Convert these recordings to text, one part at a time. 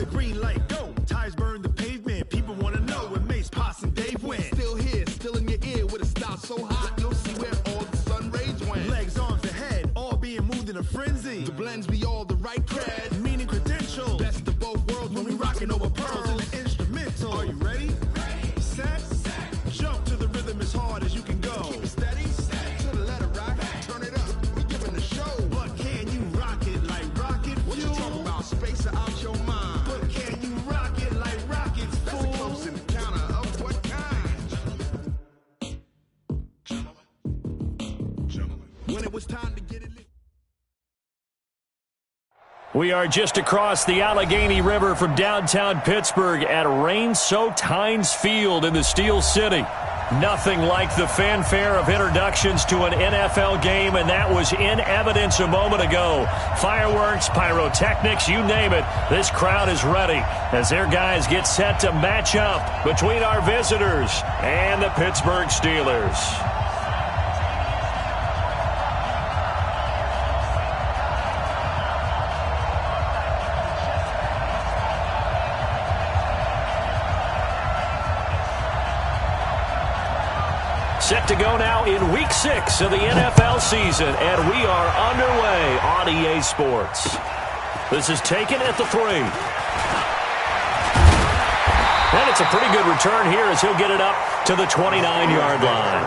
the green light, go. Tires burn the pavement. People want to know when Mace, Potts, and Dave win. Still here, still in your ear with a style so hot, you'll see where all the sun rays went. Legs, arms, the head, all being moved in a frenzy. The blends be all the right cred, meaning credentials. Best of both worlds when we rockin' over pearls in the instrumental. Are you ready? Set. Jump to the rhythm as hard as you can go. Keep it steady. To the letter right. Turn it up. We giving the show. But can you rock it like rocket fuel? What you talking about? Space out your mind. But can you rock it like rockets, fool? That's a close encounter of what kind? Gentlemen. When it was time to get it lit. We are just across the Allegheny River from downtown Pittsburgh at rain-soaked Heinz Field in the Steel City. Nothing like the fanfare of introductions to an NFL game, and that was in evidence a moment ago. Fireworks, pyrotechnics, you name it. This crowd is ready as their guys get set to match up between our visitors and the Pittsburgh Steelers. Set to go now in Week 6 of the NFL season, and we are underway on EA Sports. This is taken at the 3. And it's a pretty good return here as he'll get it up to the 29-yard line.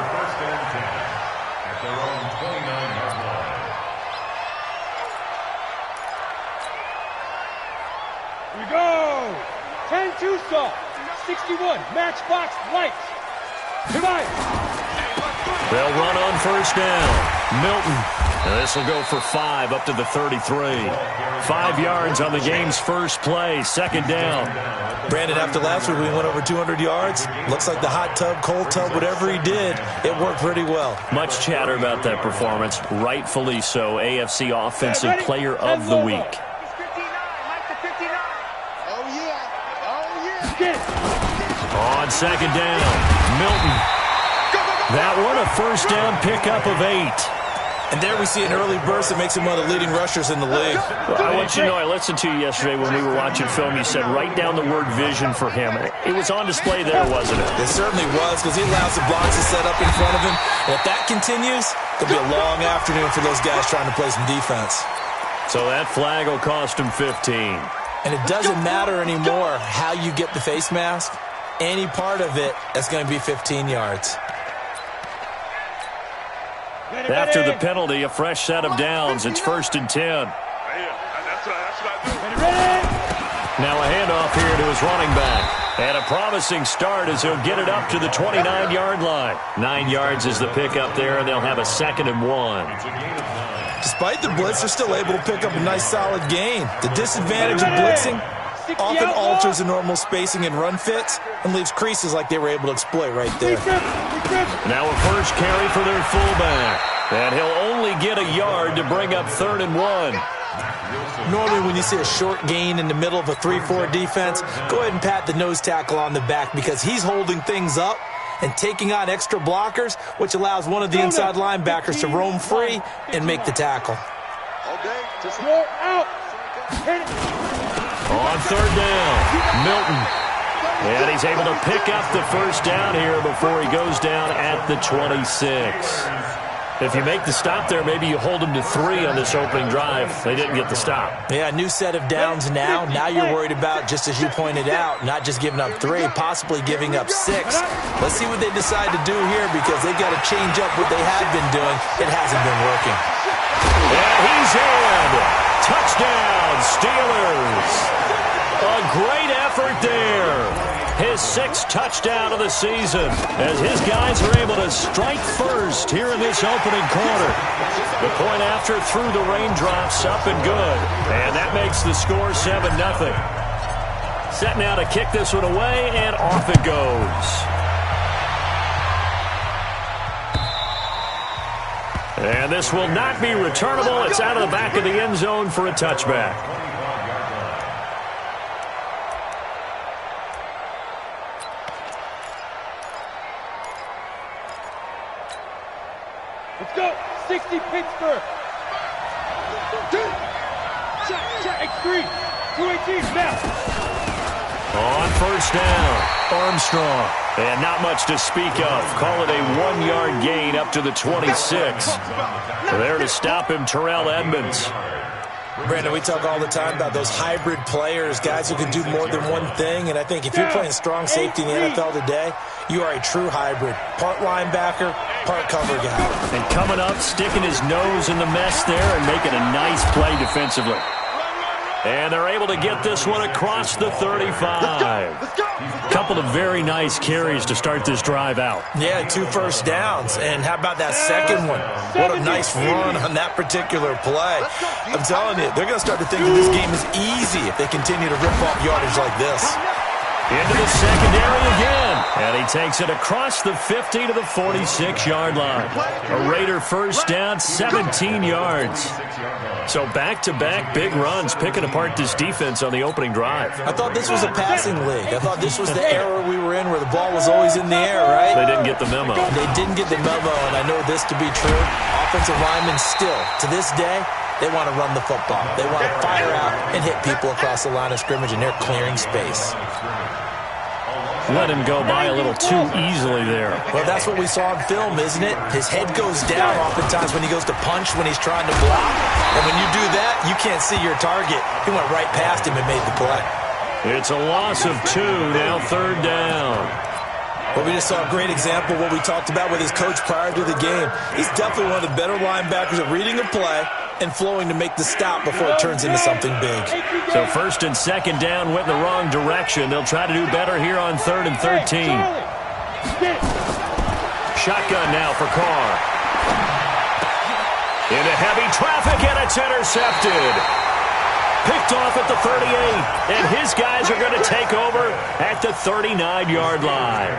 Here we go! 10-2 stop. 61, matchbox lights. Goodbye. They'll run on first down. Milton. And this will go for 5 up to the 33. 5 yards on the game's first play. Second down. Brandon, after last week we went over 200 yards. Looks like the hot tub, cold tub, whatever he did, it worked pretty well. Much chatter about that performance. Rightfully so. AFC Offensive Player of the Week. On second down, Milton. That one, a first down pickup of 8. And there we see an early burst that makes him one of the leading rushers in the league. Well, I want you to know, I listened to you yesterday when we were watching film. You said write down the word vision for him. It was on display there, wasn't it? It certainly was, because he allows the blocks to set up in front of him. And if that continues, it'll be a long afternoon for those guys trying to play some defense. So that flag will cost him 15. And it doesn't matter anymore how you get the face mask. Any part of it, that's going to be 15 yards. After the penalty, a fresh set of downs. It's 1st and 10. Now a handoff here to his running back. And a promising start as he'll get it up to the 29-yard line. 9 yards is the pickup there, and they'll have a 2nd and 1. Despite the blitz, they're still able to pick up a nice solid gain. The disadvantage of blitzing often alters the normal spacing and run fits and leaves creases like they were able to exploit right there. Now a first carry for their fullback. And he'll only get a yard to bring up 3rd and 1. Normally when you see a short gain in the middle of a 3-4 defense, go ahead and pat the nose tackle on the back because he's holding things up and taking on extra blockers, which allows one of the inside linebackers to roam free and make the tackle. On 3rd down, Milton. And he's able to pick up the first down here before he goes down at the 26. If you make the stop there, maybe you hold them to 3 on this opening drive. They didn't get the stop. Yeah, new set of downs now. Now you're worried about, just as you pointed out, not just giving up 3, possibly giving up 6. Let's see what they decide to do here because they've got to change up what they have been doing. It hasn't been working. And he's in. Touchdown, Steelers. A great effort there. His 6th touchdown of the season as his guys are able to strike first here in this opening quarter. The point after through the raindrops, up and good. And that makes the score 7-0. Set now to kick this one away, and off it goes. And this will not be returnable. It's out of the back of the end zone for a touchback. Let's go. 60 Pittsburgh. Check. X3. 218 now. On first down, Armstrong. And not much to speak of. Call it a 1-yard gain up to the 26. There to stop him, Terrell Edmonds. Brandon, we talk all the time about those hybrid players, guys who can do more than one thing. And I think if you're playing strong safety in the NFL today, you are a true hybrid. Part linebacker, part cover guy. And coming up, sticking his nose in the mess there and making a nice play defensively. And they're able to get this one across the 35. Couple of very nice carries to start this drive out. Yeah, 2 first downs. And how about that second one? What a nice run on that particular play. I'm telling you, they're going to start to think that this game is easy if they continue to rip off yardage like this. Into the secondary again. And he takes it across the 50 to the 46-yard line. A Raider first down, 17 yards. So back-to-back big runs picking apart this defense on the opening drive. I thought this was a passing league. I thought this was the era we were in where the ball was always in the air, right? They didn't get the memo. They didn't get the memo, and I know this to be true. Offensive linemen still, to this day, they want to run the football. They want to fire out and hit people across the line of scrimmage, and they're clearing space. Let him go by a little too easily there. Well, that's what we saw in film, isn't it? His head goes down oftentimes when he goes to punch, when he's trying to block. And when you do that, you can't see your target. He went right past him and made the play. It's a loss of 2, now third down. Well, we just saw a great example of what we talked about with his coach prior to the game. He's definitely one of the better linebackers at reading a play and flowing to make the stop before it turns into something big. So first and second down went in the wrong direction. They'll try to do better here on 3rd and 13. Shotgun now for Carr. Into heavy traffic, and it's intercepted. Picked off at the 38, and his guys are going to take over at the 39-yard line.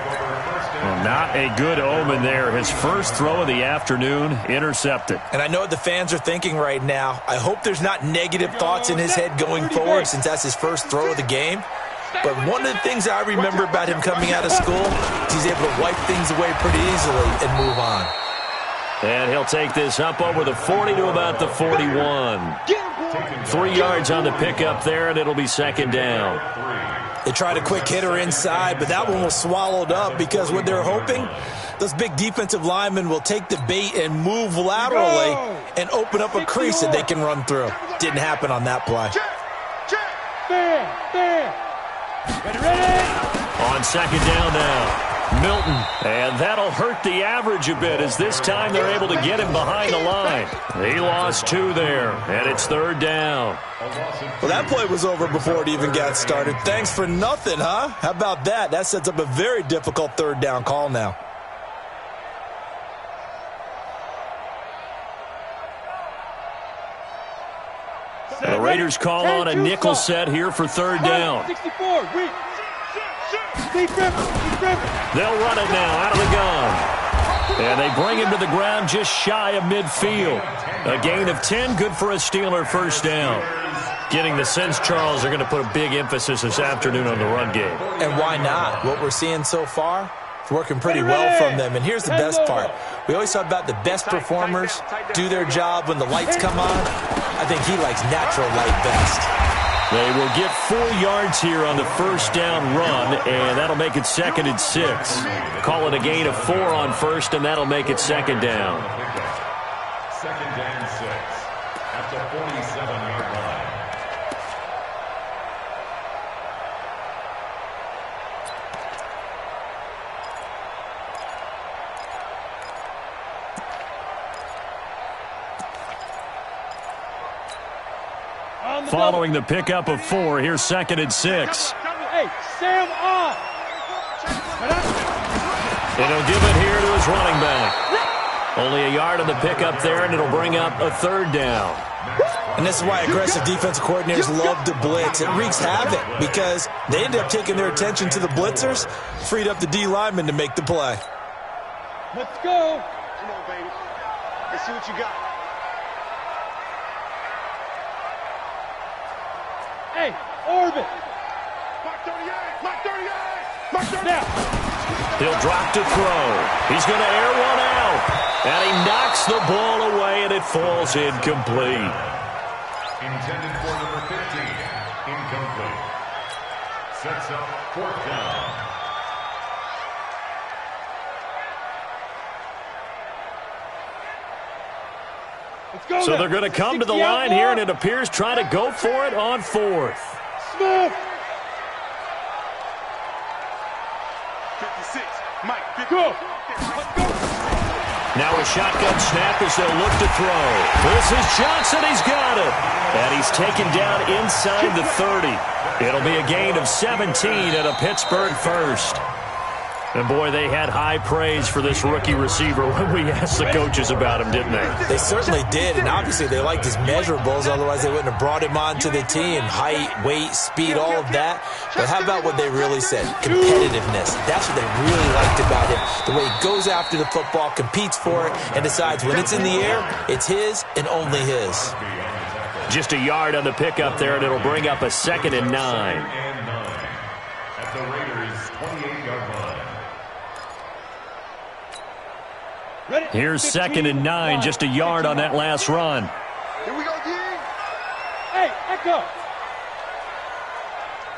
Well, not a good omen there. His first throw of the afternoon intercepted. And I know what the fans are thinking right now. I hope there's not negative thoughts in his head going forward since that's his first throw of the game. But one of the things I remember about him coming out of school is he's able to wipe things away pretty easily and move on. And he'll take this up over the 40 to about the 41. 3 yards on the pickup there, and it'll be second down. They tried a quick hitter inside, but that one was swallowed up because what they're hoping, those big defensive linemen will take the bait and move laterally and open up a crease that they can run through. Didn't happen on that play. On second down now. Milton, and that'll hurt the average a bit as this time they're able to get him behind the line. He lost 2 there, and it's third down. Well, that play was over before it even got started. Thanks for nothing, huh? How about that? That sets up a very difficult third down call now. The Raiders call on a nickel set here for third down. 64, They'll run it now out of the gun. And they bring him to the ground just shy of midfield. A gain of 10, good for a Steeler first down. Getting the sense, Charles, they're going to put a big emphasis this afternoon on the run game. And why not? What we're seeing so far, it's working pretty well from them. And here's the best part. We always talk about the best performers do their job when the lights come on. I think he likes natural light best. They will get 4 yards here on the first down run, and that'll make it second and 6. Call it a gain of 4 on first, and that'll make it second down. Second down 6 at the 47-yard line. Following the pickup of 4, here's second and 6. Hey, Sam off. And he'll give it here to his running back. Only a yard on the pickup there, and it'll bring up a third down. And this is why aggressive defensive coordinators love to blitz. It wreaks havoc because they end up taking their attention to the blitzers, freed up the D lineman to make the play. Let's go. Come on, baby. Let's see what you got. Hey, orbit. Mark 38. Mark 38. Mark 38. Now. He'll drop to throw. He's going to air one out. And he knocks the ball away, and it falls incomplete. Intended for number 15. Incomplete. sets up 4th down. So they're going to come to the line here, and it appears trying to go for it on 4th. Smith. 56, Mike, 50. Go. Now a shotgun snap as they'll look to throw. This is Johnson. He's got it. And he's taken down inside the 30. It'll be a gain of 17 and a Pittsburgh first. And, boy, they had high praise for this rookie receiver when we asked the coaches about him, didn't they? They certainly did, and obviously they liked his measurables. Otherwise, they wouldn't have brought him onto the team. Height, weight, speed, all of that. But how about what they really said? Competitiveness. That's what they really liked about him. The way he goes after the football, competes for it, and decides when it's in the air, it's his and only his. Just a yard on the pickup there, and it'll bring up a 2nd and 9. At the Raiders' 28-yard line. Here's 2nd and 9, just a yard on that last run. Here we go, D. Hey, Echo.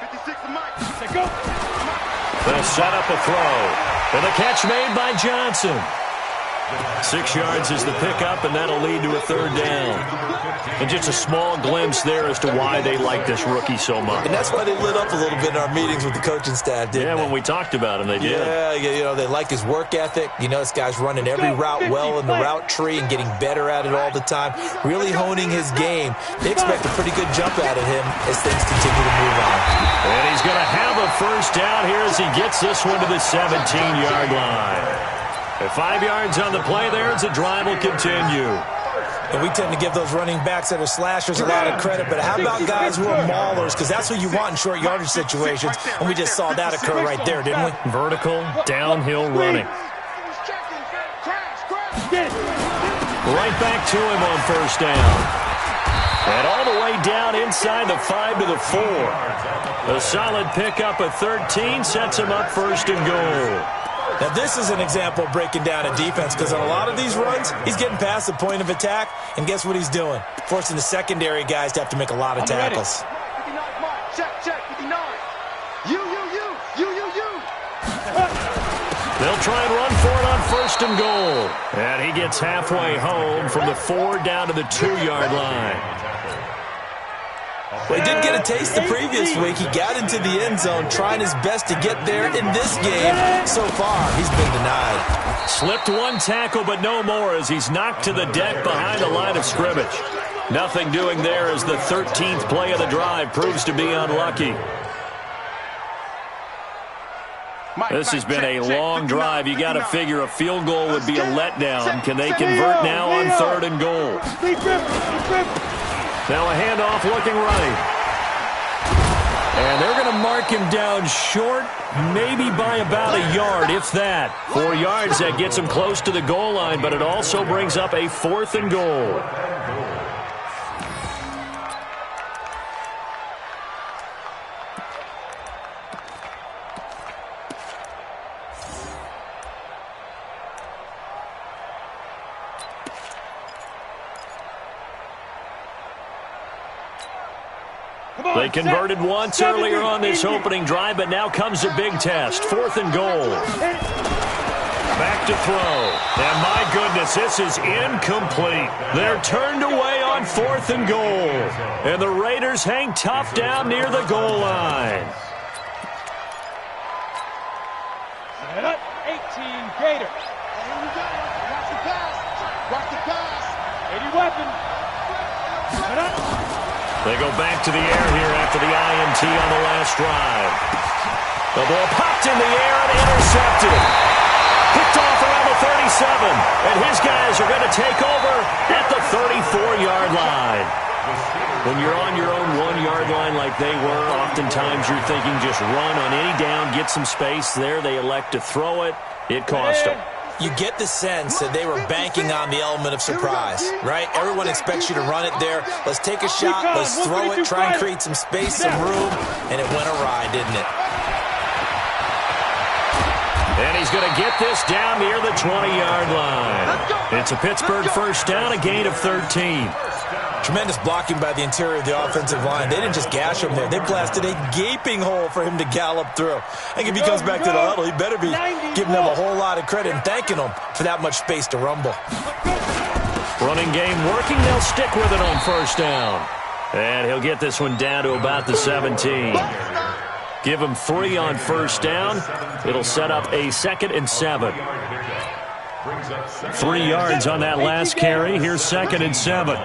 56 to Mike. Say go. They'll set up a throw. And the catch made by Johnson. 6 yards is the pickup, and that'll lead to a 3rd down. And just a small glimpse there as to why they like this rookie so much. And that's why they lit up a little bit in our meetings with the coaching staff, didn't they? When we talked about him, they did. Yeah, you know, they like his work ethic. You know, this guy's running every route well in the route tree and getting better at it all the time, really honing his game. They expect a pretty good jump out of him as things continue to move on. And he's going to have a 1st down here as he gets this one to the 17-yard line. At 5 yards on the play there as the drive will continue. And we tend to give those running backs that are slashers a lot of credit, but how about guys who are maulers? Because that's what you want in short yardage situations, and we just saw that occur right there, didn't we? Vertical, downhill running. Right back to him on 1st down. And all the way down inside the 5 to the 4. A solid pickup of 13 sets him up 1st and goal. Now, this is an example of breaking down a defense because on a lot of these runs, he's getting past the point of attack, and guess what he's doing? Forcing the secondary guys to have to make a lot of tackles. 59, Mike. Check, 59. You. They'll try and run for it on 1st and goal. And he gets halfway home from the 4 down to the 2-yard line. Well, he did get a taste the previous week. He got into the end zone trying his best to get there in this game. So far, he's been denied. Slipped one tackle, but no more as he's knocked to the deck behind the line of scrimmage. Nothing doing there as the 13th play of the drive proves to be unlucky. This has been a long drive. You got to figure a field goal would be a letdown. Can they convert now on 3rd and goal? Now a handoff looking right. And they're going to mark him down short, maybe by about a yard, if that. 4 yards, that gets him close to the goal line, but it also brings up a 4th and goal. They converted once earlier on this opening drive, but now comes a big test. 4th and goal. Back to throw. And my goodness, this is incomplete. They're turned away on 4th and goal. And the Raiders hang tough down near the goal line. 18 Gator. Watch the pass. 80 weapon. They go back to the air here after the INT on the last drive. The ball popped in the air and intercepted. Picked off around the 37. And his guys are going to take over at the 34-yard line. When you're on your own 1-yard line like they were, oftentimes you're thinking just run on any down, get some space there. They elect to throw it. It cost them. You get the sense that they were banking on the element of surprise, right? Everyone expects you to run it there. Let's take a shot. Let's throw it, try and create some space, some room, and it went awry, didn't it? And he's going to get this down near the 20-yard line. It's a Pittsburgh 1st down, a gain of 13. Tremendous blocking by the interior of the offensive line. They didn't just gash him there. They blasted a gaping hole for him to gallop through. I think if he comes back to the huddle, he better be giving them a whole lot of credit and thanking them for that much space to rumble. Running game working. They'll stick with it on first down. And he'll get this one down to about the 17. Give him 3 on first down. It'll set up a 2nd and 7. 3 yards on that last carry. Here's 2nd and 7.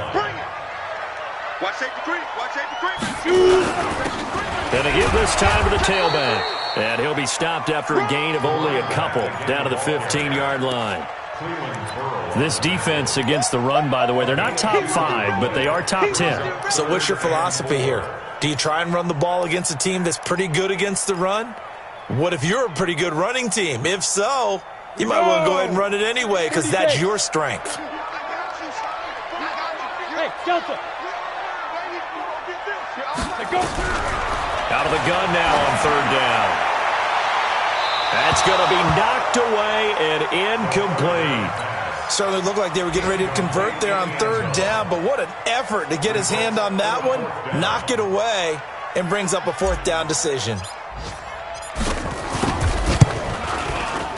Gonna give this time to the tailback. And he'll be stopped after a gain of only a couple down to the 15-yard line. This defense against the run, by the way, they're not top 5, but they are top 10. So what's your philosophy here? Do you try and run the ball against a team that's pretty good against the run? What if you're a pretty good running team? If so, you might want to go ahead and run it anyway because that's your strength. Hey, Delta. Out of the gun now on 3rd down. That's going to be knocked away and incomplete. Certainly looked like they were getting ready to convert there on 3rd down, but what an effort to get his hand on that one, knock it away, and brings up a 4th down decision.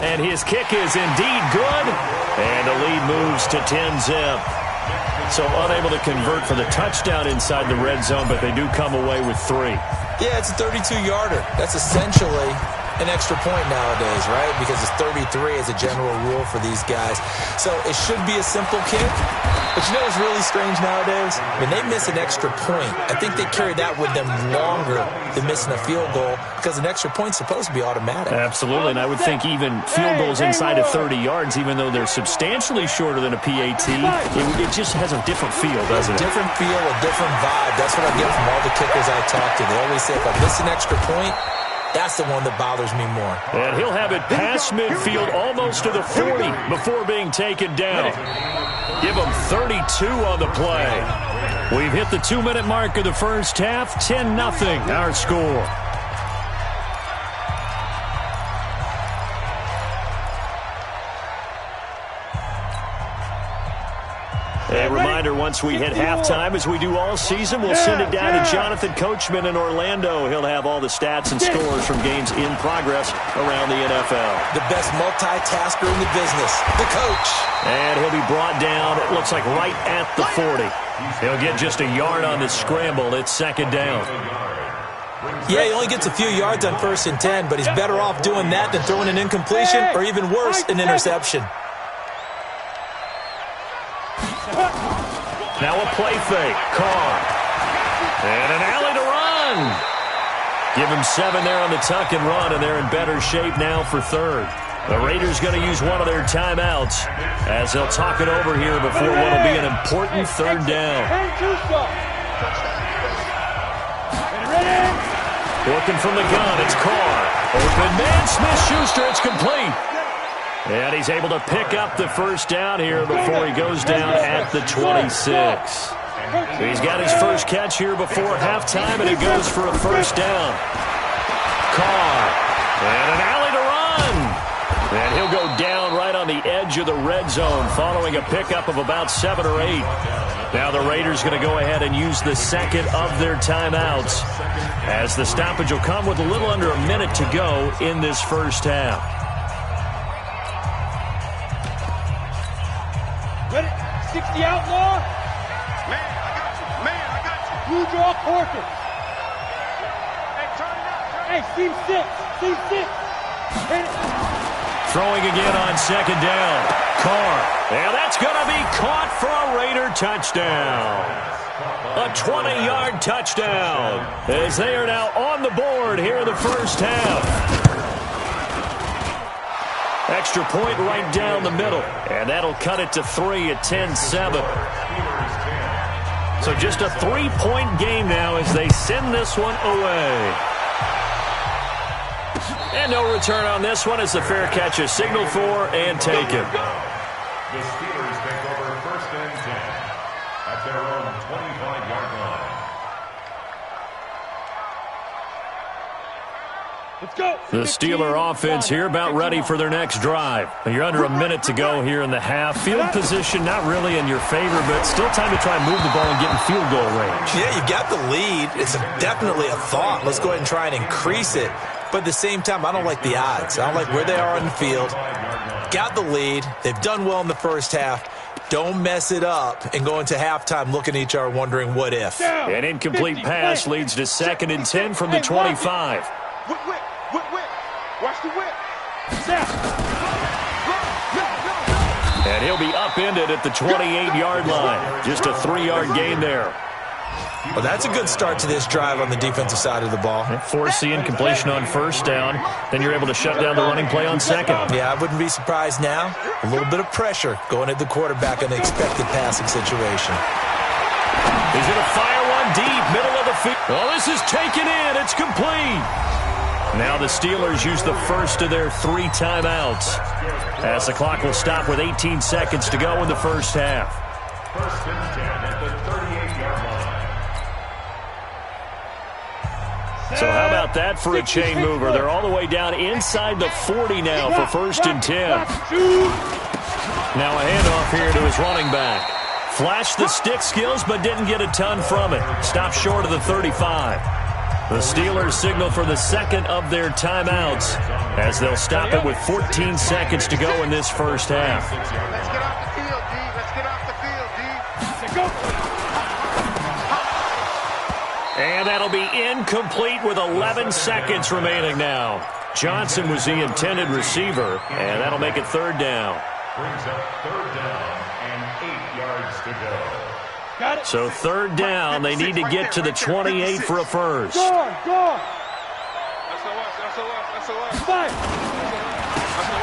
And his kick is indeed good, and the lead moves to 10-zip. So unable to convert for the touchdown inside the red zone, but they do come away with 3. Yeah, it's a 32-yarder. That's essentially an extra point nowadays, right? Because it's 33 as a general rule for these guys. So it should be a simple kick. But you know what's really strange nowadays? When they miss an extra point, I think they carry that with them longer than missing a field goal because an extra point's supposed to be automatic. Absolutely, and I would think even field goals inside of 30 yards, even though they're substantially shorter than a PAT, it just has a different feel, doesn't it? A different feel, a different vibe. That's what I get from all the kickers I talk to. They always say, if I miss an extra point, that's the one that bothers me more. And he'll have it past midfield almost to the 40 before being taken down. Give him 32 on the play. We've hit the 2-minute mark of the first half. 10-0 our score. A reminder, once we hit halftime, as we do all season, we'll send it down to Jonathan Coachman in Orlando. He'll have all the stats and scores from games in progress around the NFL. The best multitasker in the business, the coach. And he'll be brought down, it looks like right at the 40. He'll get just a yard on the scramble. It's 2nd down. Yeah, he only gets a few yards on 1st and 10, but he's better off doing that than throwing an incompletion or even worse, an interception. Now a play fake. Carr. And an alley to run. Give him 7 there on the tuck and run, and they're in better shape now for 3rd. The Raiders going to use one of their timeouts as they'll talk it over here before what will be an important 3rd down. Looking from the gun, it's Carr. Open man, Smith-Schuster, it's complete. And he's able to pick up the 1st down here before he goes down at the 26. He's got his first catch here before halftime, and it goes for a 1st down. Carr. And an alley to run. And he'll go down right on the edge of the red zone following a pickup of about 7 or 8. Now the Raiders going to go ahead and use the 2nd of their timeouts as the stoppage will come with a little under a minute to go in this first half. Ready? 60 outlaw. Man, I got you. Man, I got you. Blue draw Corkins. Hey, turn it up. Hey, seam 6. Seam 6. Hit it. Throwing again on 2nd down. Carr. And that's going to be caught for a Raider touchdown. A 20-yard touchdown as they are now on the board here in the first half. Extra point right down the middle, and that'll cut it to 3 at 10-7. So just a 3-point game now as they send this one away. And no return on this one as the fair catch is signaled for and taken. The Steelers take over 1st and 10 at their own 25-yard line. Let's go. The Steeler offense here about ready for their next drive. You're under a minute to go here in the half. Field position not really in your favor, but still time to try and move the ball and get in field goal range. Yeah, you got the lead. It's definitely a thought. Let's go ahead and try and increase it. But at the same time, I don't like the odds. I don't like where they are on the field. Got the lead. They've done well in the first half. Don't mess it up and go into halftime looking at each other wondering what if. An incomplete pass leads to 2nd and 10 from the 25. Whip. Watch the whip. And he'll be upended at the 28-yard line. Just a 3-yard gain there. Well, that's a good start to this drive on the defensive side of the ball. Force the incompletion on first down. Then you're able to shut down the running play on second. Yeah, I wouldn't be surprised now. A little bit of pressure going at the quarterback in the expected passing situation. He's going to fire one deep, middle of the field. Oh, this is taken in. It's complete. Now the Steelers use the first of their 3 timeouts, as the clock will stop with 18 seconds to go in the first half. 1st and 10 at the 38-yard line. So how about that for a chain mover? They're all the way down inside the 40 now for 1st and 10. Now a handoff here to his running back. Flashed the stick skills, but didn't get a ton from it. Stopped short of the 35. The Steelers signal for the second of their timeouts, as they'll stop it with 14 seconds to go in this first half. Let's get off the field, D. Let's get off the field, D. And that'll be incomplete with 11 seconds remaining now. Johnson was the intended receiver, and that'll make it 3rd down. Brings up 3rd down and 8 yards to go. Got it. So 3rd down, they need to get to the 28 for a first. Go on. SOS. Five.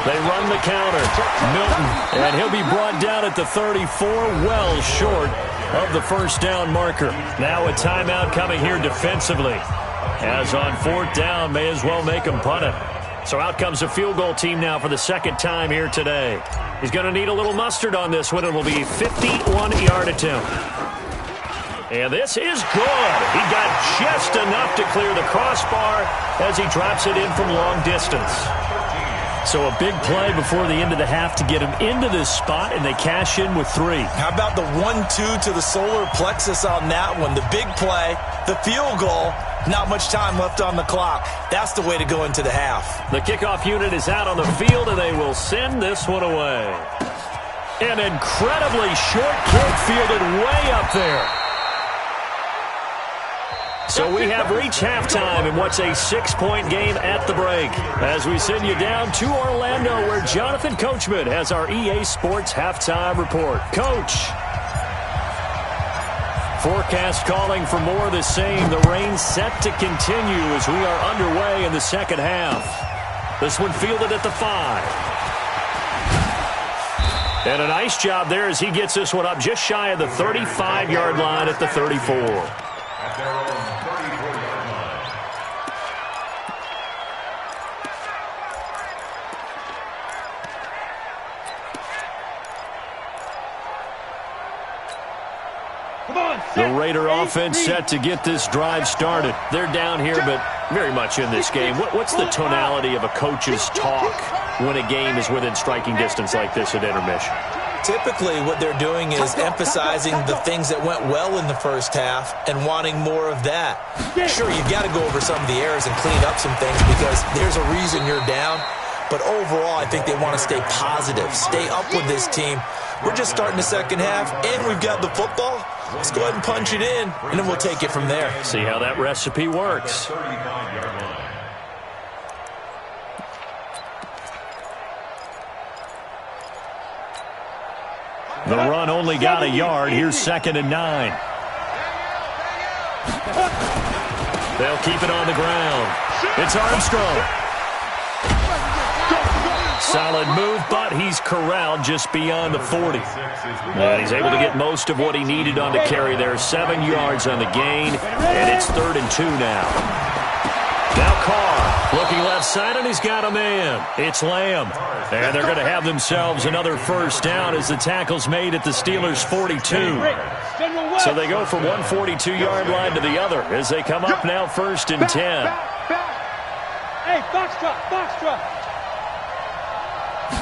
They run the counter. Milton, and he'll be brought down at the 34, well short of the first down marker. Now a timeout coming here defensively, as on 4th down, may as well make him punt it. So out comes a field goal team now for the 2nd time here today. He's going to need a little mustard on this one. It will be a 51-yard attempt. And this is good. He got just enough to clear the crossbar as he drops it in from long distance. So a big play before the end of the half to get him into this spot, and they cash in with 3. How about the 1-2 to the solar plexus on that one? The big play, the field goal, not much time left on the clock. That's the way to go into the half. The kickoff unit is out on the field, and they will send this one away. An incredibly short kick fielded way up there. So we have reached halftime in what's a 6-point game at the break, as we send you down to Orlando, where Jonathan Coachman has our EA Sports halftime report. Coach. Forecast calling for more of the same. The rain set to continue as we are underway in the second half. This one fielded at the 5. And a nice job there as he gets this one up just shy of the 35-yard line at the 34. At their own 34-yard line. Come on. The Raider offense set to get this drive started. They're down here, but very much in this game. What's the tonality of a coach's talk when a game is within striking distance like this at intermission? Typically, what they're doing is emphasizing the things that went well in the first half and wanting more of that. Sure, you've got to go over some of the errors and clean up some things because there's a reason you're down. But overall, I think they want to stay positive, stay up with this team. We're just starting the second half, and we've got the football. Let's go ahead and punch it in, and then we'll take it from there. See how that recipe works. 35-yard line. The run only got a yard. Here's 2nd and 9. They'll keep it on the ground. It's Armstrong. Solid move, but he's corralled just beyond the 40. And he's able to get most of what he needed on the carry there. 7 yards on the gain, and it's 3rd and 2 now. Now Carr looking left side, and he's got a man. It's Lamb. And they're going to have themselves another first down as the tackle's made at the Steelers' 42. So they go from one 42-yard line to the other as they come up now 1st and 10. Hey, box drop.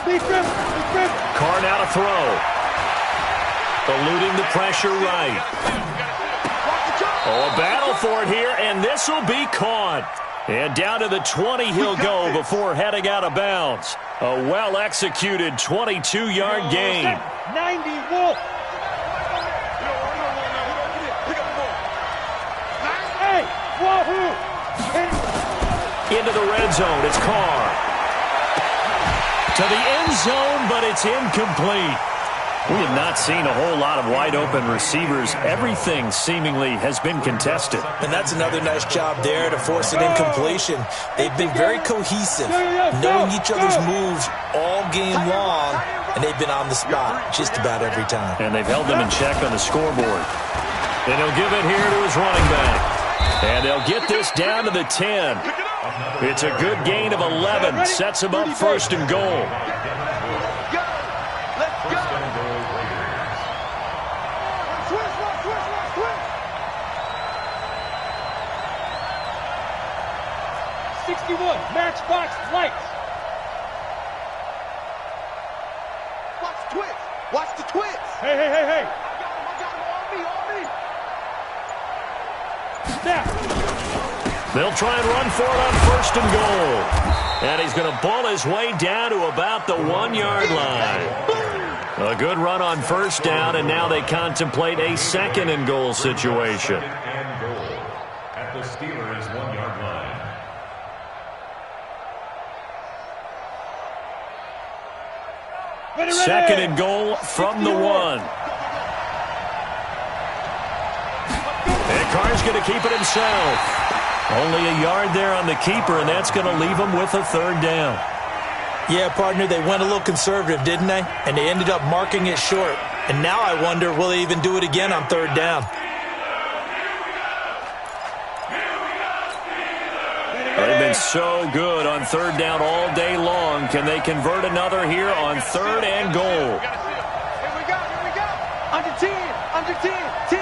Big grip. Carr now to throw. Eluding the pressure right. Oh, a battle for it here, and this will be caught. And down to the 20 he'll go before heading out of bounds. A well-executed 22-yard gain. 90 Wolf. Hey, wahoo! Into the red zone, it's Carr. To the end zone, but it's incomplete. We have not seen a whole lot of wide-open receivers. Everything seemingly has been contested. And that's another nice job there to force an incompletion. They've been very cohesive, knowing each other's moves all game long, and they've been on the spot just about every time. And they've held them in check on the scoreboard. And he'll give it here to his running back. And they'll get this down to the 10. It's a good gain of 11. Sets him up first and goal. Let's go. 61, matchbox lights. Watch the twist. Hey. I got him on me. Snap. They'll try and run for it on first and goal. And he's going to ball his way down to about the 1-yard line. A good run on first down, and now they contemplate a second and goal situation. And goal at the Steelers' 1-yard line. Ready. Second and goal from the 1. And Carr's going to keep it himself. Only a yard there on the keeper, and that's going to leave him with a third down. Yeah, partner, they went a little conservative, didn't they? And they ended up marking it short. And now I wonder, will they even do it again on third down? They've been so good on third down all day long. Can they convert another here on third and goal? Here we go. Under 10. 10.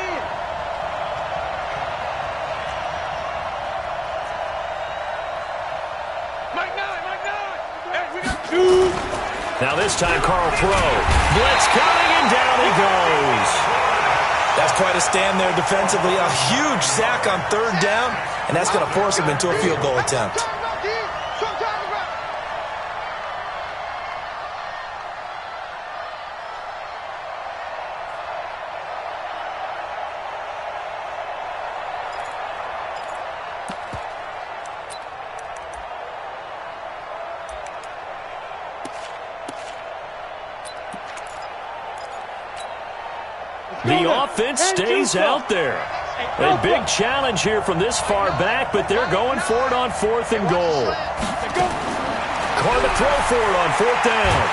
Mike 9. Hey, we got 2. Now this time Carr throw. Blitz coming, and down he goes. That's quite a stand there defensively. A huge sack on third down, and that's going to force him into a field goal attempt. The offense stays out there. A big challenge here from this far back, but they're going for it on fourth and goal. Carr to throw for it on fourth down.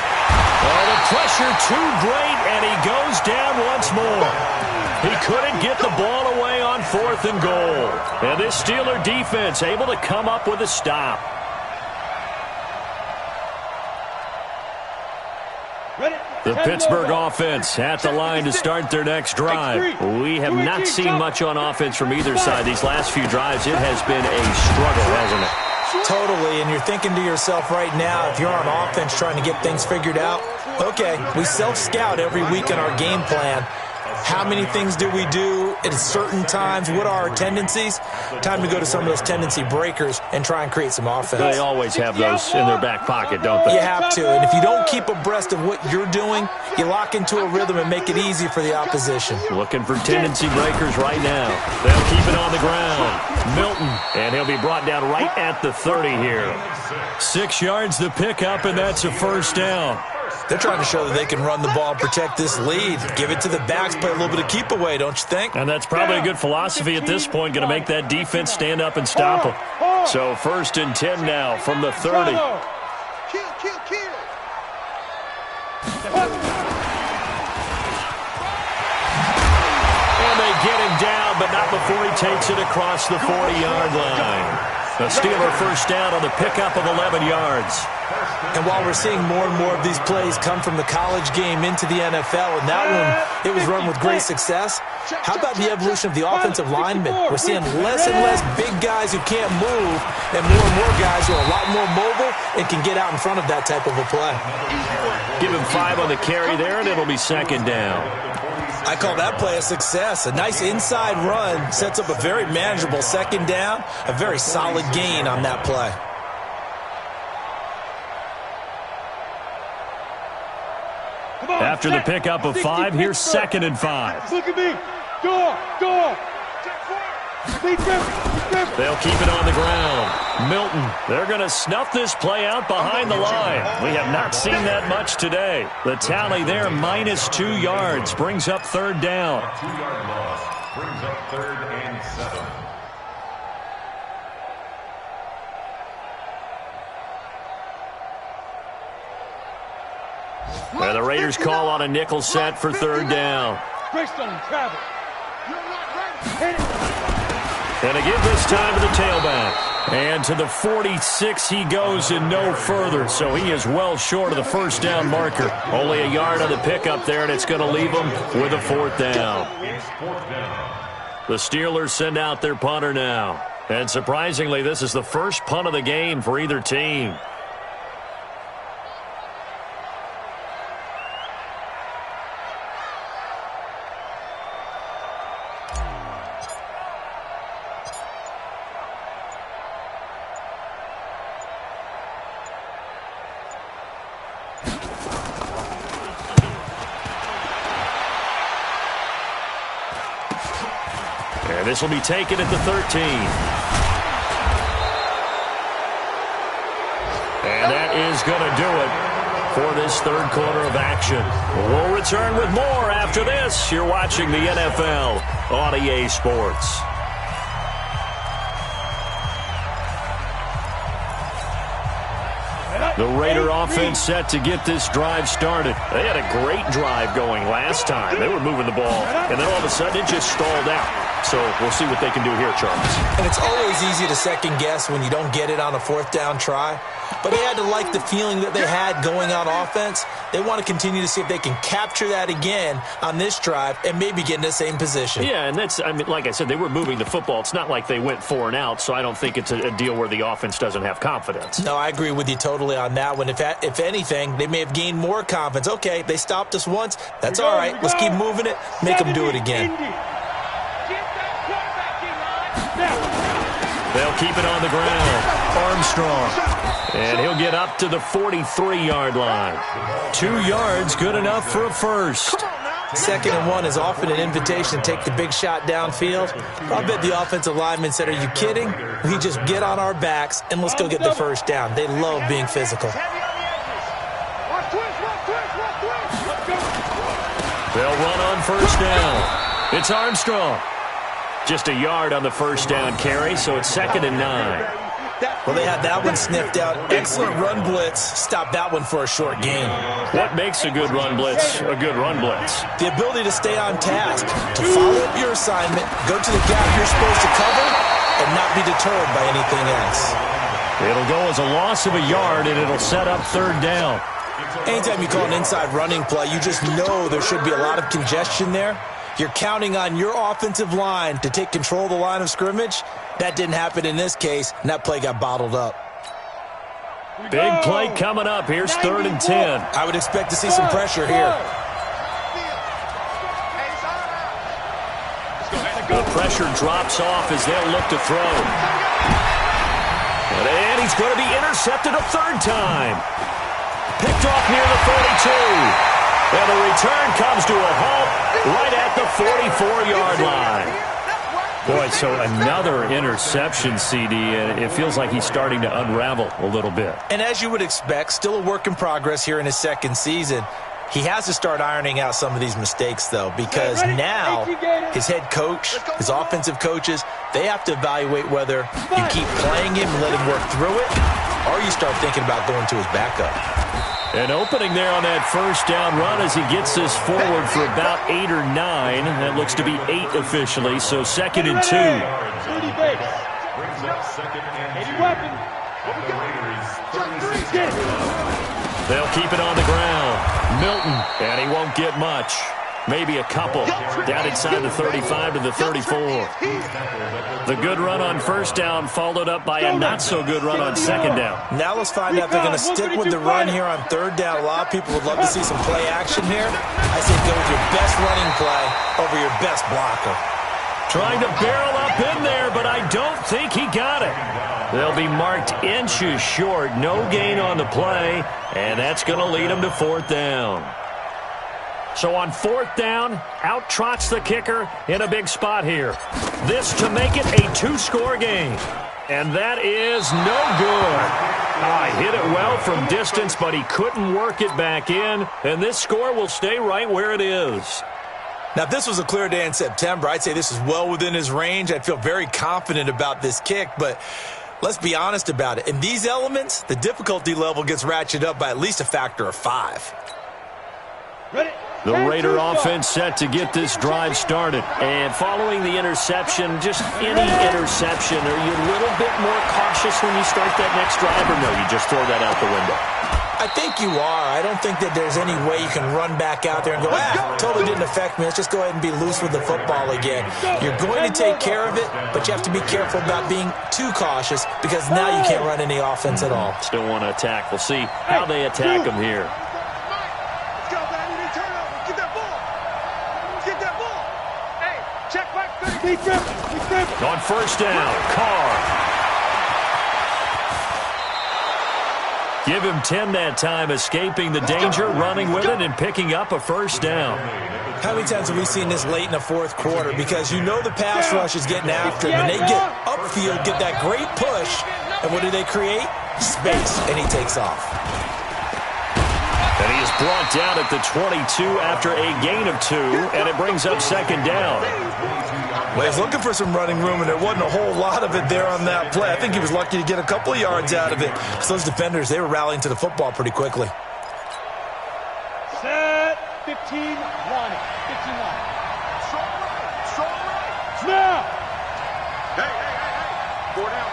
Oh, the pressure too great, and he goes down once more. He couldn't get the ball away on fourth and goal. And this Steeler defense able to come up with a stop. The Pittsburgh offense at the line to start their next drive. We have not seen much on offense from either side. These last few drives, it has been a struggle, hasn't it? Totally, and you're thinking to yourself right now, if you're on offense trying to get things figured out, okay, we self-scout every week in our game plan. How many things do we do at certain times? What are our tendencies? Time to go to some of those tendency breakers and try and create some offense. They always have those in their back pocket, don't they? You have to, and if you don't keep abreast of what you're doing, you lock into a rhythm and make it easy for the opposition. Looking for tendency breakers right now. They'll keep it on the ground. Milton, and he'll be brought down right at the 30 here. 6 yards to pick up, and that's a first down. They're trying to show that they can run the ball and protect this lead. Give it to the backs, play a little bit of keep away, don't you think? And that's probably a good philosophy at this point, going to make that defense stand up and stop them. So first and 10 now from the 30. Kill. And they get him down, but not before he takes it across the 40-yard line. A Steeler first down on the pickup of 11 yards. And while we're seeing more and more of these plays come from the college game into the NFL, and that one, it was run with great success, how about the evolution of the offensive linemen? We're seeing less and less big guys who can't move and more guys who are a lot lot more mobile and can get out in front of that type of a play. Give him 5 on the carry there, and it'll be second down. I call that play a success. A nice inside run sets up a very manageable second down, a very solid gain on that play. After the pickup of 5, here's 2nd and 5. Look at me. Door. They'll keep it on the ground. Milton, they're going to snuff this play out behind the line. We have not seen that much today. The tally there, -2 yards, brings up 3rd down. 2-yard loss brings up 3rd and 7. And the Raiders call on a nickel set for 3rd down. Greystone travel. And a give this time to the tailback. And to the 46 he goes and no further. So he is well short of the 1st down marker. Only a yard on the pickup there, and it's going to leave him with a 4th down. The Steelers send out their punter now. And surprisingly, this is the first punt of the game for either team. And this will be taken at the 13. And that is going to do it for this 3rd quarter of action. We'll return with more after this. You're watching the NFL on EA Sports. The Raider offense set to get this drive started. They had a great drive going last time. They were moving the ball, and then all of a sudden it just stalled out. So we'll see what they can do here, Charles. And it's always easy to second guess when you don't get it on a 4th down try. But they had to like the feeling that they had going on offense. They want to continue to see if they can capture that again on this drive and maybe get in the same position. Yeah, and that's, I mean, like I said, they were moving the football. It's not like they went 4 and out, so I don't think it's a deal where the offense doesn't have confidence. No, I agree with you totally on that one. If anything, they may have gained more confidence. Okay, they stopped us once. That's all right. Let's keep moving it. Make them do it again. They'll keep it on the ground. Armstrong. And he'll get up to the 43-yard line. 2 yards, good enough for a first. 2nd and 1 is often an invitation to take the big shot downfield. I bet the offensive lineman said, are you kidding? We just get on our backs and let's go get the 1st down. They love being physical. They'll run on 1st down. It's Armstrong. Just a yard on the 1st down carry, so it's 2nd and 9. Well, they had that one sniffed out. Excellent run blitz. Stop that one for a short gain. What makes a good run blitz a good run blitz? The ability to stay on task, to follow up your assignment, go to the gap you're supposed to cover, and not be deterred by anything else. It'll go as a loss of a yard, and it'll set up 3rd down. Anytime you call an inside running play, you just know there should be a lot of congestion there. You're counting on your offensive line to take control of the line of scrimmage. That didn't happen in this case, and that play got bottled up. Big play coming up. Here's 3rd and 10. I would expect to see some pressure here. The pressure drops off as they'll look to throw. And he's going to be intercepted a 3rd time. Picked off near the 42. And the return comes to a halt right at the 44-yard line. Boy, so another interception, CD, and it feels like he's starting to unravel a little bit. And as you would expect, still a work in progress here in his 2nd season. He has to start ironing out some of these mistakes, though, because now his head coach, his offensive coaches, they have to evaluate whether you keep playing him and let him work through it, or you start thinking about going to his backup. An opening there on that 1st down run as he gets this forward for about 8 or 9. That looks to be 8 officially, so 2nd and 2. Brings up 2nd and 2. They'll keep it on the ground. Milton, and he won't get much. maybe a couple. Down inside the 35 to the 34. The good run on first down followed up by a not-so-good run on second down. Now let's find out if they're going to stick with the run here on third down. A lot of people would love to see some play action here. I say go with your best running play over your best blocker. Trying to barrel up in there, but I don't think he got it. They'll be marked inches short. No gain on the play, and that's going to lead them to fourth down. So on fourth down, out trots the kicker in a big spot here. This to make it a two-score game. And that is no good. Hit it well from distance, but he couldn't work it back in. And this score will stay right where it is. Now, if this was a clear day in September, I'd say this is well within his range. I'd feel very confident about this kick, but let's be honest about it. In these elements, the difficulty level gets ratcheted up by at least a factor of 5. Ready? The Raider offense set to get this drive started. And following the interception, just any interception, are you a little bit more cautious when you start that next drive, or no, you just throw that out the window? I think you are. I don't think that there's any way you can run back out there and go, totally didn't affect me. Let's just go ahead and be loose with the football again. You're going to take care of it, but you have to be careful about being too cautious because now you can't run any offense at all. Still want to attack. We'll see how they attack him here. Let's go, baby. They turn over. Get that ball. Get that ball. Hey, check back 30. On first down, Carr. Give him 10 that time, escaping the danger, running with it, and picking up a first down. How many times have we seen this late in the fourth quarter? Because you know the pass rush is getting after him, and they get upfield, get that great push, and what do they create? Space, and he takes off. And he is brought down at the 22 after a gain of 2, and it brings up second down. Well, he's looking for some running room, and there wasn't a whole lot of it there on that play. I think he was lucky to get a couple of yards out of it. So those defenders, they were rallying to the football pretty quickly. Set. 15 line. 15 line. Strong right. Now. Hey. 4 down.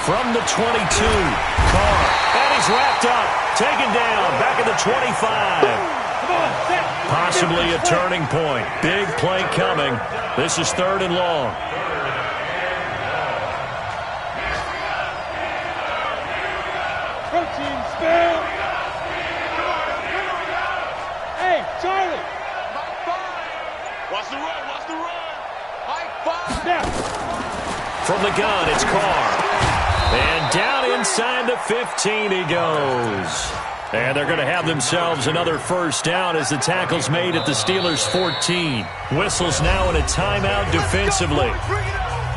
From the 22, Carr. And he's wrapped up. Taken down. Back at the 25. Possibly a turning point. Big play coming. This is 3rd and long. Protein spell. Hey, Charlie. Mike 5. Watch the run. Mike 5. Now. From the gun, it's Carr. And down inside the 15 he goes. And they're going to have themselves another first down as the tackle's made at the Steelers' 14. Whistles now in a timeout defensively.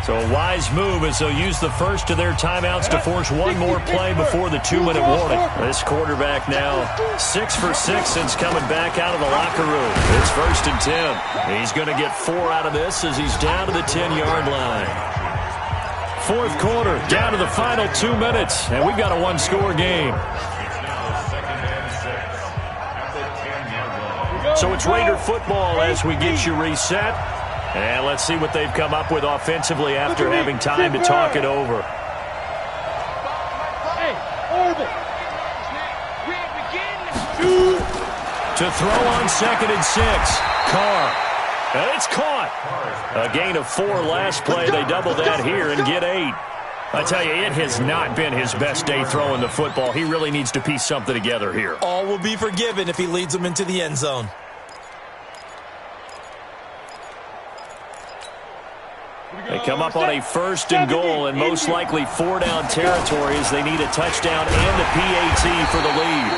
So a wise move as they'll use the first of their timeouts to force one more play before the 2-minute warning. This quarterback now 6 for 6 since coming back out of the locker room. It's 1st and 10. He's going to get 4 out of this as he's down to the 10-yard line. Fourth quarter, down to the final 2 minutes, and we've got a one-score game. So it's Raider football as we get you reset. And let's see what they've come up with offensively after having time to talk it over. Hey, Orville. To throw on 2nd and 6. Carr. And it's caught. A gain of 4 last play. They double that here and get 8. I tell you, it has not been his best day throwing the football. He really needs to piece something together here. All will be forgiven if he leads them into the end zone. They come up on a 1st and goal and most likely 4-down territory as they need a touchdown and a PAT for the lead.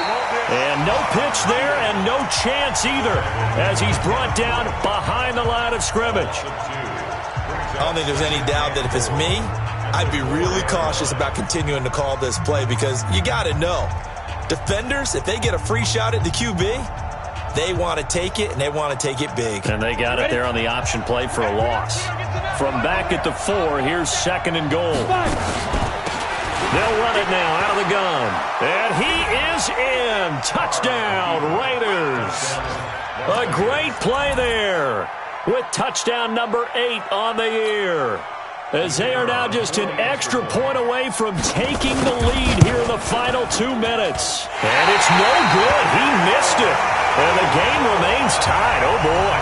And no pitch there and no chance either as he's brought down behind the line of scrimmage. I don't think there's any doubt that if it's me, I'd be really cautious about continuing to call this play because you got to know, defenders, if they get a free shot at the QB, they want to take it, and they want to take it big. And they got it there on the option play for a loss. From back at the 4, here's 2nd and goal. They'll run it now out of the gun. And he is in. Touchdown, Raiders. A great play there with touchdown number 8 on the year. As they are now just an extra point away from taking the lead here in the final 2 minutes. And it's no good. He missed it. And the game remains tied. Oh, boy.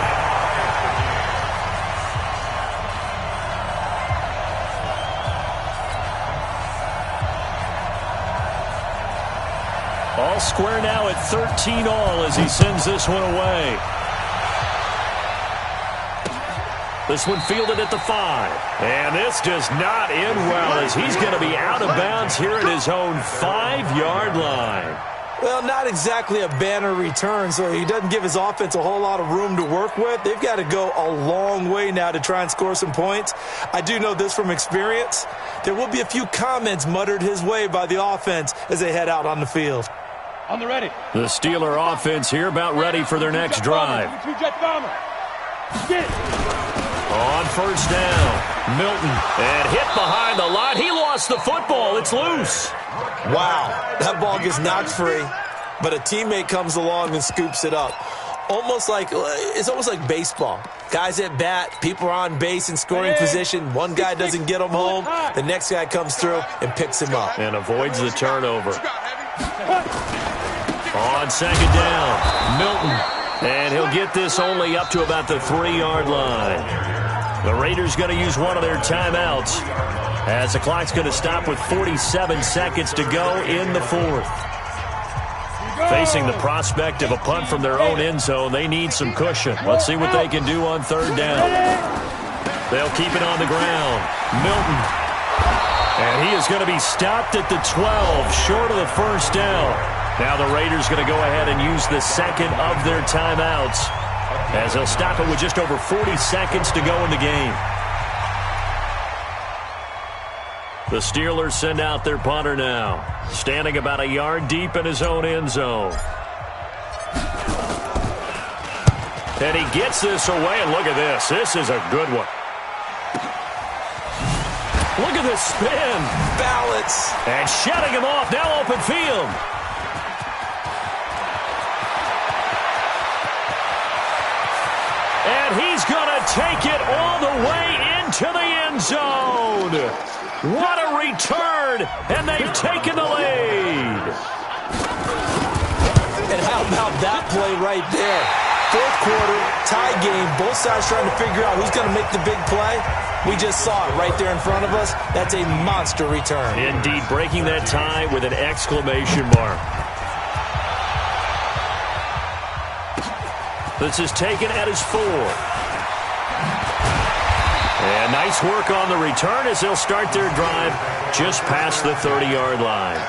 All square now at 13 all as he sends this one away. This one fielded at the 5. And this does not end well as he's going to be out of bounds here at his own 5-yard line. Well, not exactly a banner return, so he doesn't give his offense a whole lot of room to work with. They've got to go a long way now to try and score some points. I do know this from experience. There will be a few comments muttered his way by the offense as they head out on the field. On the ready. The Steeler offense here about ready for their next drive. Get it. On first down, Milton. And hit behind the line. He lost the football. It's loose. Wow, that ball gets knocked free, but a teammate comes along and scoops it up. It's almost like baseball. Guys at bat, people are on base in scoring position. One guy doesn't get him home. The next guy comes through and picks him up. And avoids the turnover. On second down, Milton. And he'll get this only up to about the 3-yard line. The Raiders going to use one of their timeouts as the clock's going to stop with 47 seconds to go in the 4th. Facing the prospect of a punt from their own end zone, they need some cushion. Let's see what they can do on third down. They'll keep it on the ground. Milton. And he is going to be stopped at the 12, short of the first down. Now the Raiders going to go ahead and use the second of their timeouts as they'll stop it with just over 40 seconds to go in the game. The Steelers send out their punter now, standing about a yard deep in his own end zone. And he gets this away, and look at this. This is a good one. Look at this spin. Balance. And shutting him off, now open field. And he's going to take it all the way into the end zone. What a return, and they've taken the lead. And how about that play right there? 4th quarter, tie game, both sides trying to figure out who's going to make the big play. We just saw it right there in front of us. That's a monster return. Indeed, breaking that tie with an exclamation mark. This is taken at his 4. And nice work on the return as they'll start their drive just past the 30-yard line.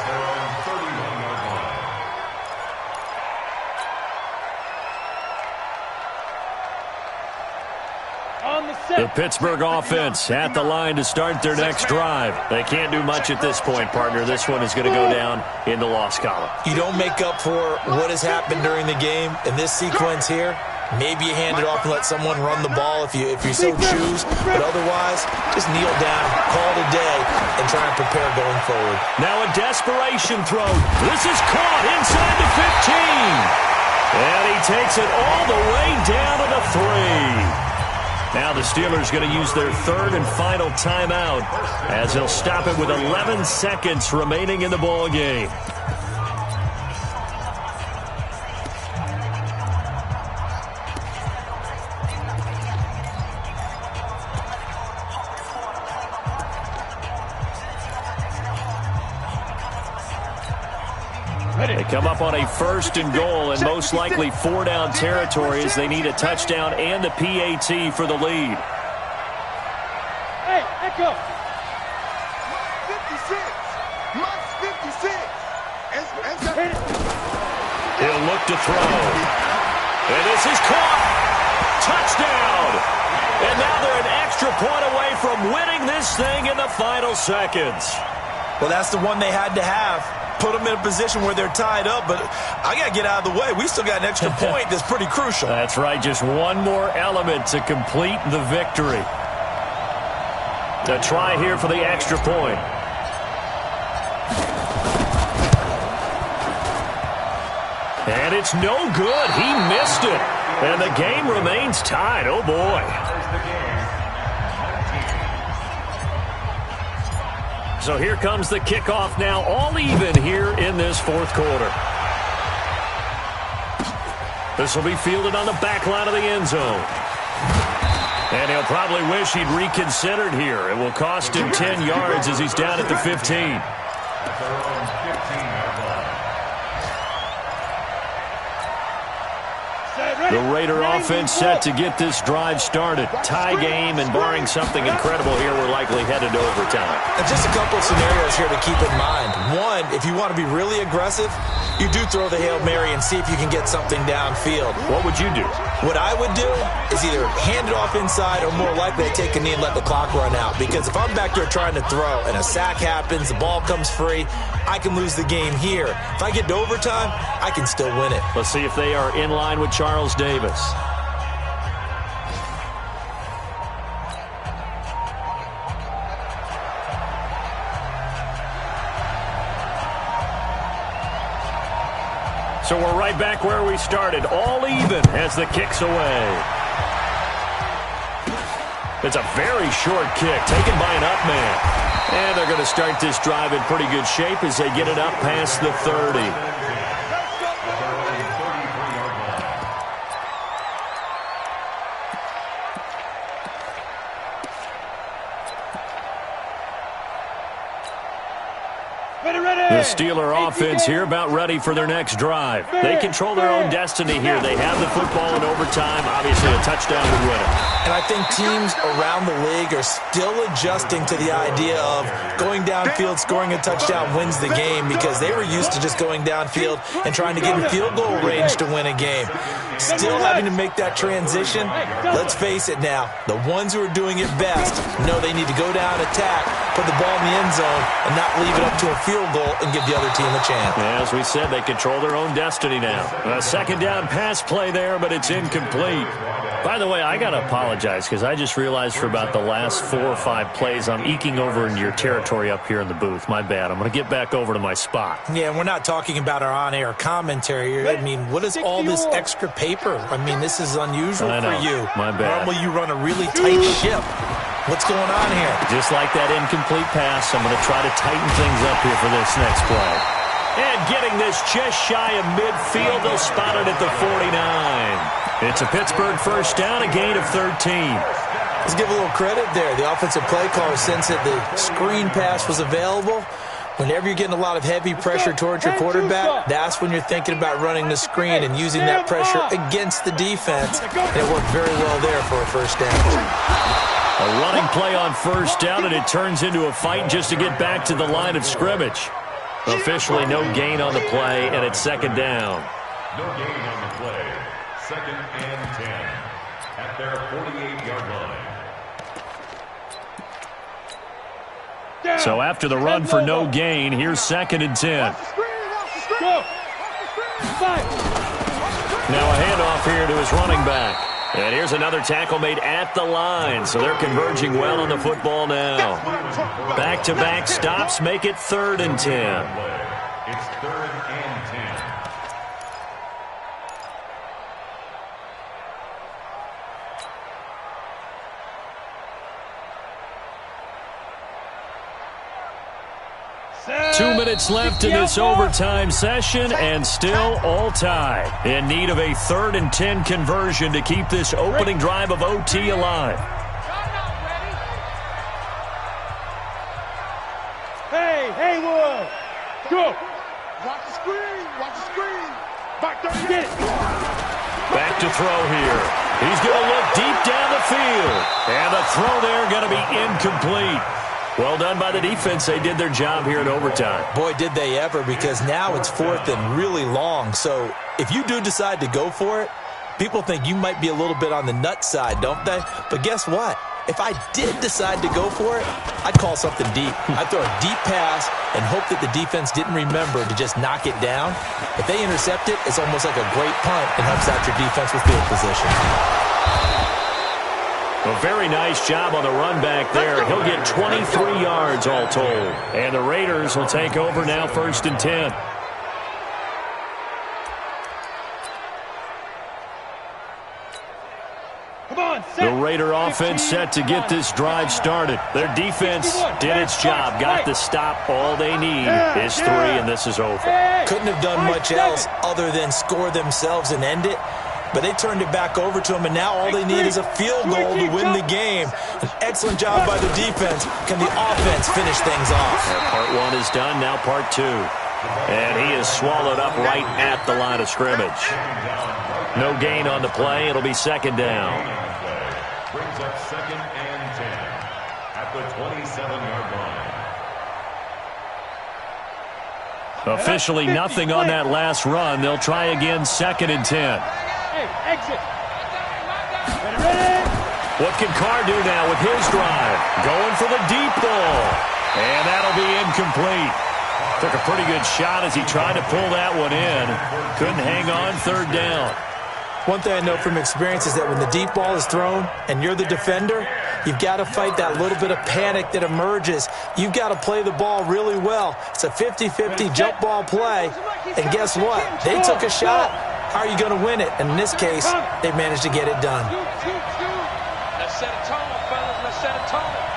The Pittsburgh offense at the line to start their next drive. They can't do much at this point, partner. This one is going to go down in the loss column. You don't make up for what has happened during the game. In this sequence here, maybe you hand it off and let someone run the ball if you so choose. But otherwise, just kneel down, call it a day, and try and prepare going forward. Now a desperation throw. This is caught inside the 15. And he takes it all the way down to the 3. Now the Steelers going to use their 3rd and final timeout as they'll stop it with 11 seconds remaining in the ball game. They come up on a 1st and goal and most likely 4-down territory as they need a touchdown and the PAT for the lead. Hey, echo. 56. Must 56. He'll look to throw. And this is caught. Touchdown. And now they're an extra point away from winning this thing in the final seconds. Well, that's the one they had to have. Put them in a position where they're tied up, but I got to get out of the way. We still got an extra point that's pretty crucial. That's right, just one more element to complete the victory. A try here for the extra point. And it's no good. He missed it. And the game remains tied. Oh, boy. So here comes the kickoff now, all even here in this 4th quarter. This will be fielded on the back line of the end zone. And he'll probably wish he'd reconsidered here. It will cost him 10 yards as he's down at the 15. The Raider offense set to get this drive started. Tie game, and barring something incredible here, we're likely headed to overtime. And just a couple of scenarios here to keep in mind. One, if you want to be really aggressive, you do throw the Hail Mary and see if you can get something downfield. What would you do? What I would do is either hand it off inside or more likely take a knee and let the clock run out. Because if I'm back there trying to throw and a sack happens, the ball comes free, I can lose the game here. If I get to overtime, I can still win it. Let's see if they are in line with Charles Davis. So we're right back where we started, all even as the kick's away. It's a very short kick taken by an up man. And they're going to start this drive in pretty good shape as they get it up past the 30. The Steeler offense here about ready for their next drive. They control their own destiny here. They have the football in overtime. Obviously, a touchdown would win it. And I think teams around the league are still adjusting to the idea of going downfield, scoring a touchdown wins the game, because they were used to just going downfield and trying to get in field goal range to win a game. Still having to make that transition. Let's face it now, the ones who are doing it best know they need to go down, attack, put the ball in the end zone, and not leave it up to a field goal and give the other team a chance. As we said, they control their own destiny now. A second down pass play there, but it's incomplete. By the way, I got to apologize because I just realized for about the last 4 or 5 plays, I'm eking over into your territory up here in the booth. My bad. I'm going to get back over to my spot. Yeah, we're not talking about our on-air commentary. I mean, what is all this extra paper? I mean, this is unusual for you. My bad. Normally you run a really tight ship. What's going on here? Just like that incomplete pass, I'm going to try to tighten things up here for this next play. And getting this just shy of midfield, they'll spot it at the 49. It's a Pittsburgh first down, a gain of 13. Let's give a little credit there. The offensive play caller, since the screen pass was available, whenever you're getting a lot of heavy pressure towards your quarterback, that's when you're thinking about running the screen and using that pressure against the defense. And it worked very well there for a first down. A running play on first down, and it turns into a fight just to get back to the line of scrimmage. Officially no gain on the play, and it's second down. No gain on the play. Second and 10 at their 48-yard line. So after the run for no gain, here's second and 10. Go. Now a handoff here to his running back. And here's another tackle made at the line, so they're converging well on the football now. Back-to-back stops make it 3rd and 10. It's 3rd and 10. Set. 2 minutes left in this overtime session, and still all tied. In need of a 3rd and 10 conversion to keep this opening drive of OT alive. Hey, Haywood. Go. Watch the screen. Watch the screen. Back there. Get it. Back to throw here. He's going to look deep down the field. And the throw there going to be incomplete. Well done by the defense. They did their job here in overtime. Boy, did they ever, because now it's 4th and really long. So if you do decide to go for it, people think you might be a little bit on the nut side, don't they? But guess what? If I did decide to go for it, I'd call something deep. I'd throw a deep pass and hope that the defense didn't remember to just knock it down. If they intercept it, it's almost like a great punt and helps out your defense with field position. A very nice job on the run back there. He'll get 23 yards all told. And the Raiders will take over now 1st and 10. The Raider offense set to get this drive started. Their defense did its job, got the stop. All they need is 3, and this is over. Couldn't have done much else other than score themselves and end it. but they turned it back over to him, and now all they need is a field goal to win the game. An excellent job by the defense. Can the offense finish things off? Part one is done, now part two. And he is swallowed up right at the line of scrimmage. No gain on the play. It'll be second down. Brings up 2nd and 10 at the 27-yard line. Officially nothing on that last run. They'll try again 2nd and 10. Hey, exit. Ready? What can Carr do now with his drive? Going for the deep ball. And that'll be incomplete. Took a pretty good shot as he tried to pull that one in. Couldn't hang on, 3rd down. One thing I know from experience is that when the deep ball is thrown and you're the defender, you've got to fight that little bit of panic that emerges. You've got to play the ball really well. It's a 50-50 jump ball play. And guess what? They took a shot. How are you going to win it? And in this case, they managed to get it done. Let's set a tone, fellas. Let's set a tone.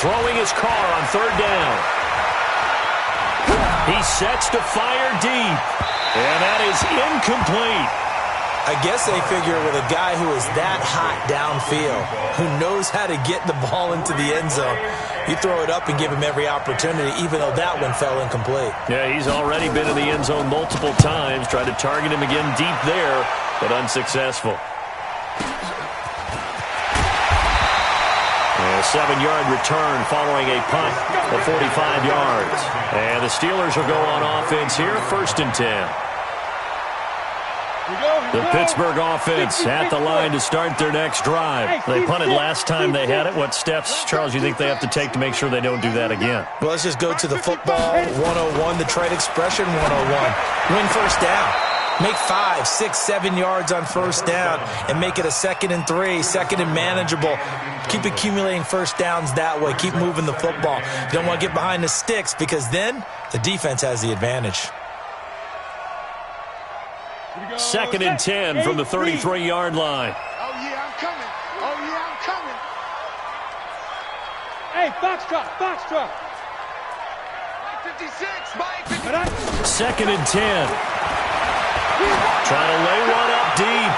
Throwing his car on 3rd down. He sets to fire deep. And that is incomplete. I guess they figure with a guy who is that hot downfield, who knows how to get the ball into the end zone, you throw it up and give him every opportunity, even though that one fell incomplete. Yeah, he's already been in the end zone multiple times. Tried to target him again deep there, but unsuccessful. A 7-yard return following a punt of 45 yards. And the Steelers will go on offense here, 1st and 10. The Pittsburgh offense at the line to start their next drive. They punted last time they had it. What steps, Charles, you think they have to take to make sure they don't do that again? Well, let's just go to the football 101, the trade expression 101. Win 1st down. Make 5, 6, 7 yards on 1st down and make it a 2nd and 3, 2nd and manageable. Keep accumulating 1st downs that way. Keep moving the football. You don't want to get behind the sticks because then the defense has the advantage. 2nd and 10 from the 33-yard line. Oh, yeah, I'm coming. Oh, yeah, I'm coming. Hey, foxtrot, foxtrot. Mike 56, Mike 56. 2nd and 10. Trying to lay one up deep.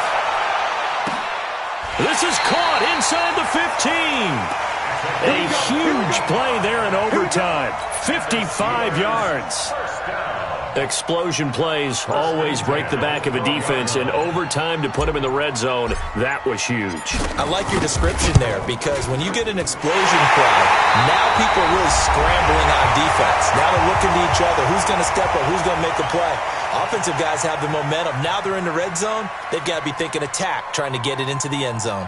This is caught inside the 15. A huge play there in overtime. 55 yards. Explosion plays always break the back of a defense, and overtime to put them in the red zone, that was huge. I like your description there because when you get an explosion play, now people are really scrambling on defense. Now they're looking to each other. Who's going to step up? Who's going to make the play? Offensive guys have the momentum. Now they're in the red zone. They've got to be thinking attack, trying to get it into the end zone.